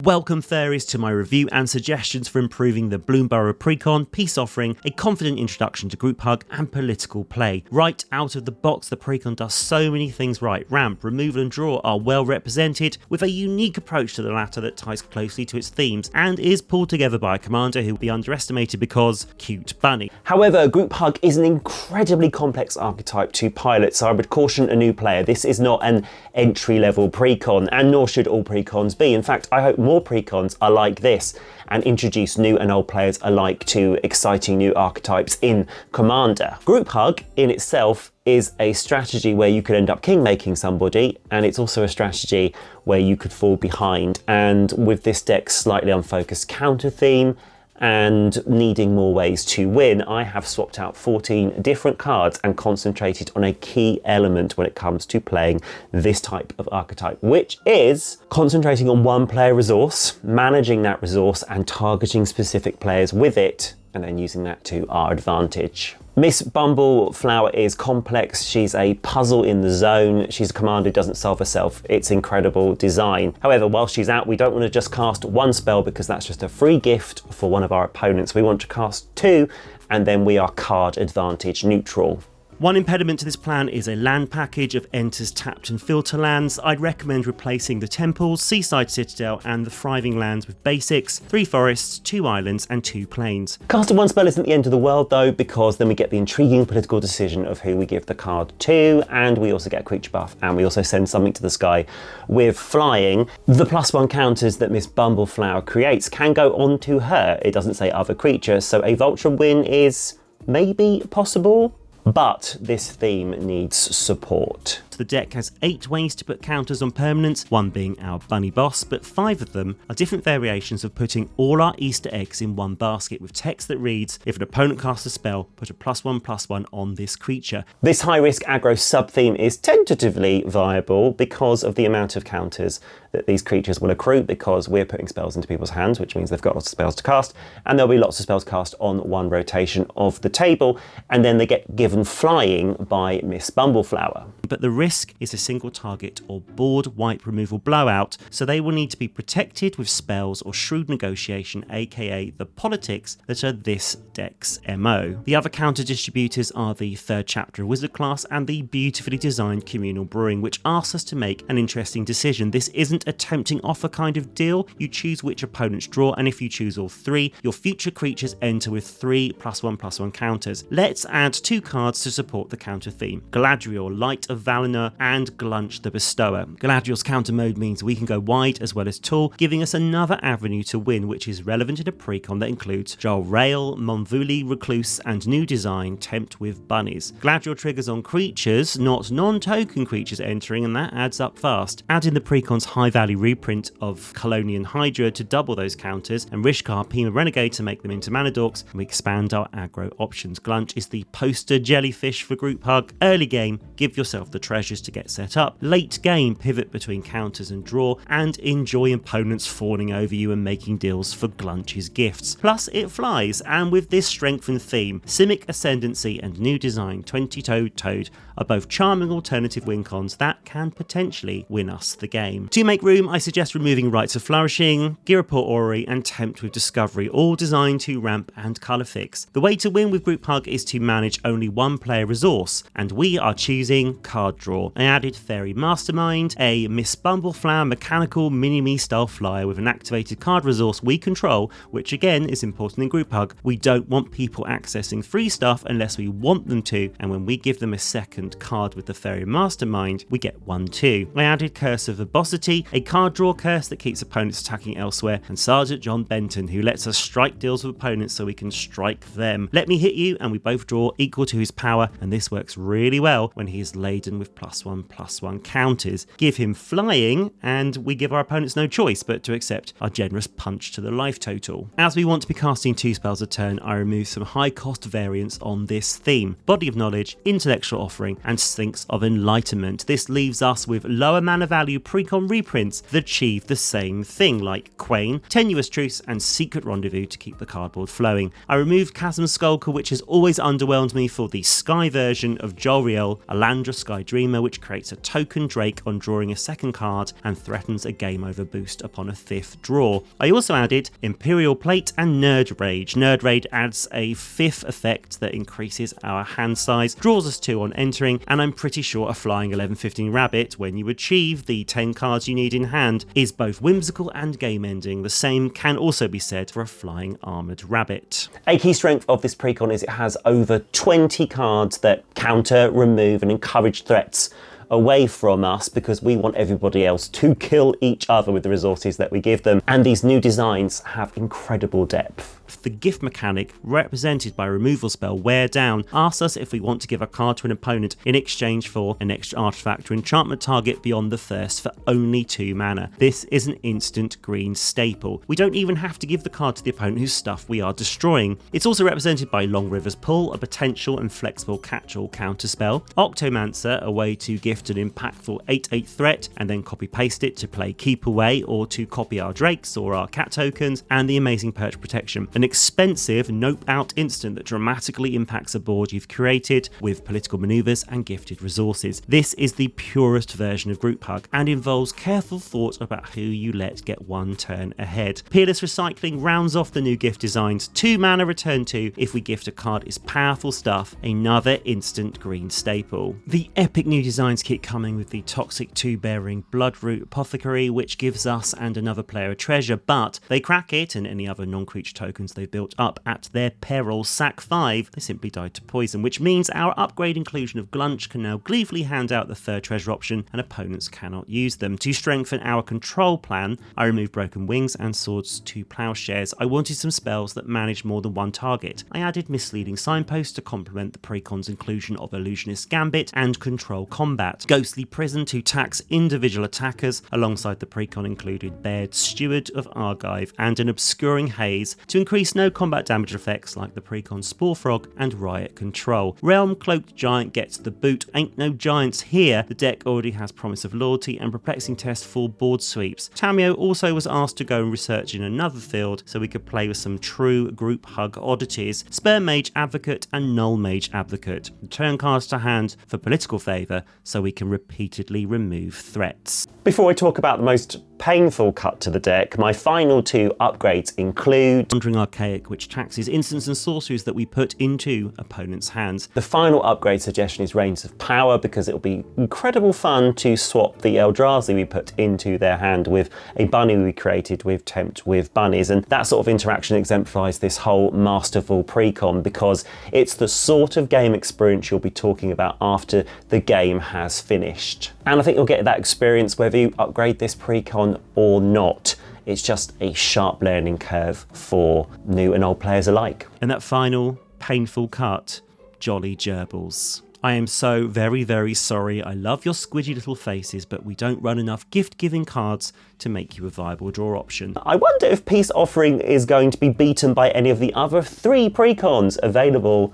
Welcome fairies to my review and suggestions for improving the Bloomburrow Precon, peace offering, a confident introduction to group hug and political play. Right out of the box, the Precon does so many things right. Ramp, removal and draw are well represented, with a unique approach to the latter that ties closely to its themes and is pulled together by a commander who will be underestimated because cute bunny. However, group hug is an incredibly complex archetype to pilot, so I would caution a new player. This is not an entry-level Precon, and nor should all Precons be. In fact, I hope more Precons are like this and introduce new and old players alike to exciting new archetypes in Commander. Group hug in itself is a strategy where you could end up king-making somebody, and it's also a strategy where you could fall behind. And with this deck's slightly unfocused counter theme and needing more ways to win, I have swapped out 14 different cards and concentrated on a key element when it comes to playing this type of archetype, which is concentrating on one player resource, managing that resource and targeting specific players with it, and then using that to our advantage. Miss Bumbleflower is complex. She's a puzzle in the zone. She's a commander who doesn't solve herself. It's incredible design. However, while she's out, we don't want to just cast one spell because that's just a free gift for one of our opponents. We want to cast two, and then we are card advantage neutral. One impediment to this plan is a land package of enters, tapped and filter lands. I'd recommend replacing the temples, seaside citadel and the thriving lands with basics, 3 forests, 2 islands and 2 plains. Casting one spell isn't the end of the world though, because then we get the intriguing political decision of who we give the card to, and we also get a creature buff, and we also send something to the sky with flying. The +1 counters that Miss Bumbleflower creates can go on to her. It doesn't say other creatures, so a vulture win is maybe possible. But this theme needs support. The deck has 8 ways to put counters on permanents, one being our bunny boss, but 5 of them are different variations of putting all our Easter eggs in one basket with text that reads, if an opponent casts a spell, put a +1/+1 on this creature. This high-risk aggro sub-theme is tentatively viable because of the amount of counters that these creatures will accrue, because we're putting spells into people's hands, which means they've got lots of spells to cast, and there'll be lots of spells cast on one rotation of the table, and then they get given flying by Miss Bumbleflower. But the risk is a single target or board wipe removal blowout, so they will need to be protected with spells or shrewd negotiation, aka the politics that are this deck's MO. The other counter distributors are the 3rd chapter of Wizard class and the beautifully designed communal brewing, which asks us to make an interesting decision. This isn't a tempting offer kind of deal. You choose which opponents draw, and if you choose all 3, your future creatures enter with 3 +1/+1 counters. Let's add 2 cards to support the counter theme: Galadriel, Light of Valinor, and Glunch the Bestower. Galadriel's counter mode means we can go wide as well as tall, giving us another avenue to win, which is relevant in a Precon that includes Jarl Rail, Monvuli, Recluse, and new design, Tempt with Bunnies. Galadriel triggers on creatures, not non-token creatures entering, and that adds up fast. Add in the Precon's high-value reprint of Colonian Hydra to double those counters, and Rishkar, Pima Renegade to make them into mana dorks, and we expand our aggro options. Glunch is the poster jellyfish for group hug. Early game, give yourself the treasures to get set up. Late game, pivot between counters and draw, and enjoy opponents fawning over you and making deals for Glunch's gifts. Plus it flies, and with this strengthened theme, Simic Ascendancy and new design 20-toed Toad are both charming alternative win cons that can potentially win us the game. To make room, I suggest removing Rites of Flourishing, Girapur Orrery and Tempt with Discovery, all designed to ramp and colour fix. The way to win with group hug is to manage only one player resource, and we are choosing card draw. I added Fairy Mastermind, a Miss Bumbleflower mechanical mini-me style flyer with an activated card resource we control, which again is important in group hug. We don't want people accessing free stuff unless we want them to, and when we give them a second card with the Fairy Mastermind, we get 1/2. I added Curse of Verbosity, a card draw curse that keeps opponents attacking elsewhere, and Sergeant John Benton, who lets us strike deals with opponents so we can strike them. Let me hit you and we both draw equal to his power, and this works really well when he is laden with +1/+1 counters. Give him flying and we give our opponents no choice but to accept our generous punch to the life total. As we want to be casting 2 spells a turn, I remove some high cost variants on this theme: Body of Knowledge, Intellectual Offering and Sphinx of Enlightenment. This leaves us with lower mana value Precon reprints that achieve the same thing, like Quain, Tenuous Truce and Secret Rendezvous to keep the cardboard flowing. I removed Chasm Skulker, which has always underwhelmed me, for the Sky version of Jolriel, Alandra Sky Dreamer Dreamer, which creates a token Drake on drawing a second card and threatens a game over boost upon a 5th draw. I also added Imperial Plate and Nerd Rage. Nerd Rage adds a 5th effect that increases our hand size, draws us 2 on entering, and I'm pretty sure a flying 11-15 rabbit, when you achieve the 10 cards you need in hand, is both whimsical and game ending. The same can also be said for a flying armoured rabbit. A key strength of this Precon is it has over 20 cards that counter, remove and encourage threats away from us, because we want everybody else to kill each other with the resources that we give them. And these new designs have incredible depth. The gift mechanic, represented by removal spell Wear Down, asks us if we want to give a card to an opponent in exchange for an extra artifact or enchantment target beyond the thirst for only 2 mana. This is an instant green staple. We don't even have to give the card to the opponent whose stuff we are destroying. It's also represented by Long River's Pull, a potential and flexible catch-all counterspell. Octomancer, a way to gift an impactful 8/8 threat and then copy-paste it to play Keep Away or to copy our Drakes or our cat tokens. And the Amazing Perch Protection, an expensive nope out instant that dramatically impacts a board you've created with political maneuvers and gifted resources. This is the purest version of Group Hug and involves careful thought about who you let get 1 turn ahead. Peerless Recycling rounds off the new gift designs. 2 mana return to if we gift a card is powerful stuff, another instant green staple. The epic new designs keep coming with the Toxic 2-bearing Bloodroot Apothecary, which gives us and another player a treasure, but they crack it and any other non-creature tokens they've built up at their peril. Sack 5, they simply died to poison, which means our upgrade inclusion of Glunch can now gleefully hand out the 3rd treasure option and opponents cannot use them. To strengthen our control plan, I removed Broken Wings and Swords to Plowshares. I wanted some spells that manage more than 1 target. I added Misleading Signpost to complement the Precon's inclusion of Illusionist Gambit and Control Combat. Ghostly Prison to tax individual attackers, alongside the Precon included Baird, Steward of Argive and an Obscuring Haze to increase no combat damage effects like the Precon Spore Frog and Riot Control. Realm Cloaked Giant gets the boot. Ain't no giants here. The deck already has Promise of Loyalty and Perplexing Test for board sweeps. Tamio also was asked to go and research in another field so we could play with some true Group Hug oddities: Spur Mage Advocate and Null Mage Advocate. Return cards to hand for political favour so we can repeatedly remove threats. Before I talk about the most painful cut to the deck, my final 2 upgrades include Wandering Archaic, which taxes instants and sorceries that we put into opponents' hands. The final upgrade suggestion is Reigns of Power, because it'll be incredible fun to swap the Eldrazi we put into their hand with a bunny we created with Tempt with bunnies, and that sort of interaction exemplifies this whole masterful Precon, because it's the sort of game experience you'll be talking about after the game has finished. And I think you'll get that experience whether you upgrade this Precon or not. It's just a sharp learning curve for new and old players alike. And that final painful cut, Jolly Gerbils. I am so very, very sorry. I love your squidgy little faces, but we don't run enough gift-giving cards to make you a viable draw option. I wonder if Peace Offering is going to be beaten by any of the other 3 Precons available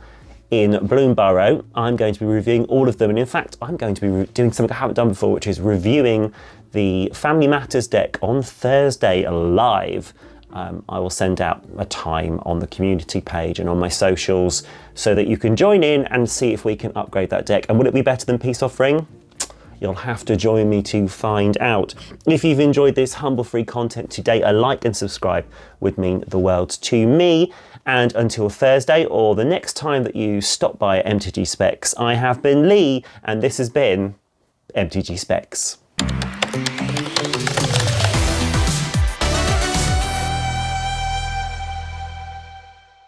in Bloomburrow. I'm going to be reviewing all of them, and in fact I'm going to be doing something I haven't done before, which is reviewing the Family Matters deck on Thursday live. I will send out a time on the community page and on my socials so that you can join in and see if we can upgrade that deck. And will it be better than Peace Offering? You'll have to join me to find out. If you've enjoyed this humble free content today, a like and subscribe would mean the world to me. And until Thursday or the next time that you stop by MTG Specs, I have been Lee, and this has been MTG Specs.